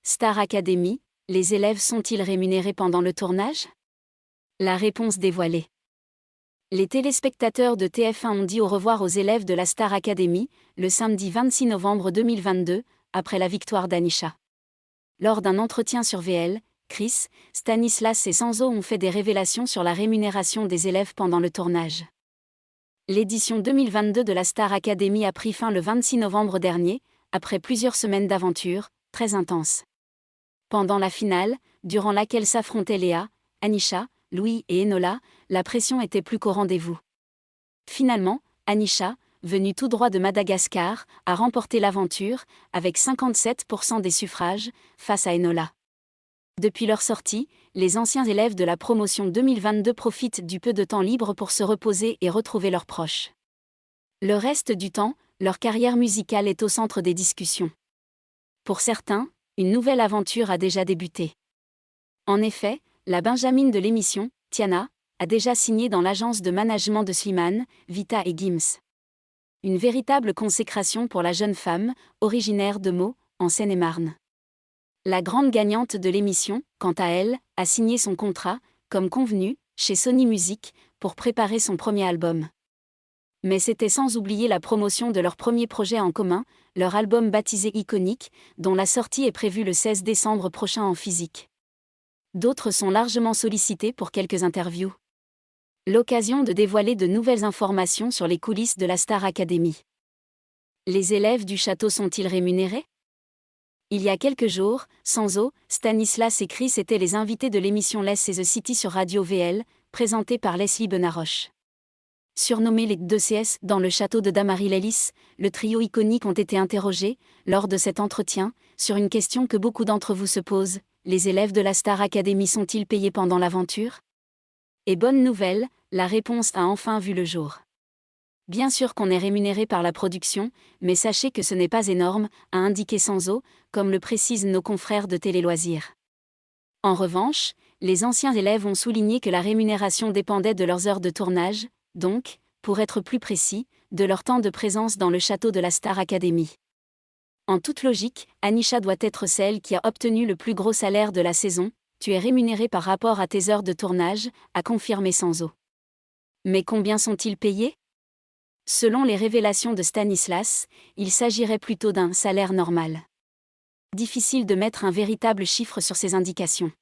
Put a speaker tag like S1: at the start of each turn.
S1: Star Academy, les élèves sont-ils rémunérés pendant le tournage? La réponse dévoilée. Les téléspectateurs de TF1 ont dit au revoir aux élèves de la Star Academy, le samedi 26 novembre 2022, après la victoire d'Anisha. Lors d'un entretien sur VL, Chris, Stanislas et Sanzo ont fait des révélations sur la rémunération des élèves pendant le tournage. L'édition 2022 de la Star Academy a pris fin le 26 novembre dernier, après plusieurs semaines d'aventure, très intenses. Pendant la finale, durant laquelle s'affrontaient Léa, Anisha, Louis et Enola, la pression était plus qu'au rendez-vous. Finalement, Anisha, venue tout droit de Madagascar, a remporté l'aventure, avec 57% des suffrages, face à Enola. Depuis leur sortie, les anciens élèves de la promotion 2022 profitent du peu de temps libre pour se reposer et retrouver leurs proches. Le reste du temps, leur carrière musicale est au centre des discussions. Pour certains, une nouvelle aventure a déjà débuté. En effet, la Benjamine de l'émission, Tiana, a déjà signé dans l'agence de management de Slimane, Vita et Gims. Une véritable consécration pour la jeune femme, originaire de Meaux, en Seine-et-Marne. La grande gagnante de l'émission, quant à elle, a signé son contrat, comme convenu, chez Sony Music, pour préparer son premier album. Mais c'était sans oublier la promotion de leur premier projet en commun, leur album baptisé Iconique, dont la sortie est prévue le 16 décembre prochain en physique. D'autres sont largement sollicités pour quelques interviews. L'occasion de dévoiler de nouvelles informations sur les coulisses de la Star Academy. Les élèves du château sont-ils rémunérés? Il y a quelques jours, Sanzo, Stanislas et Chris étaient les invités de l'émission Less et the City sur Radio VL, présentée par Leslie Benaroche. Surnommés les 2CS dans le château de Damary-Lélis, le trio iconique ont été interrogés, lors de cet entretien, sur une question que beaucoup d'entre vous se posent: les élèves de la Star Academy sont-ils payés pendant l'aventure? Et bonne nouvelle, la réponse a enfin vu le jour. Bien sûr qu'on est rémunéré par la production, mais sachez que ce n'est pas énorme, a indiqué Sanzo, comme le précisent nos confrères de Télé Loisirs. En revanche, les anciens élèves ont souligné que la rémunération dépendait de leurs heures de tournage, donc, pour être plus précis, de leur temps de présence dans le château de la Star Academy. En toute logique, Anisha doit être celle qui a obtenu le plus gros salaire de la saison. Tu es rémunéré par rapport à tes heures de tournage, a confirmé Sanzo. Mais combien sont-ils payés? Selon les révélations de Stanislas, il s'agirait plutôt d'un salaire normal. Difficile de mettre un véritable chiffre sur ces indications.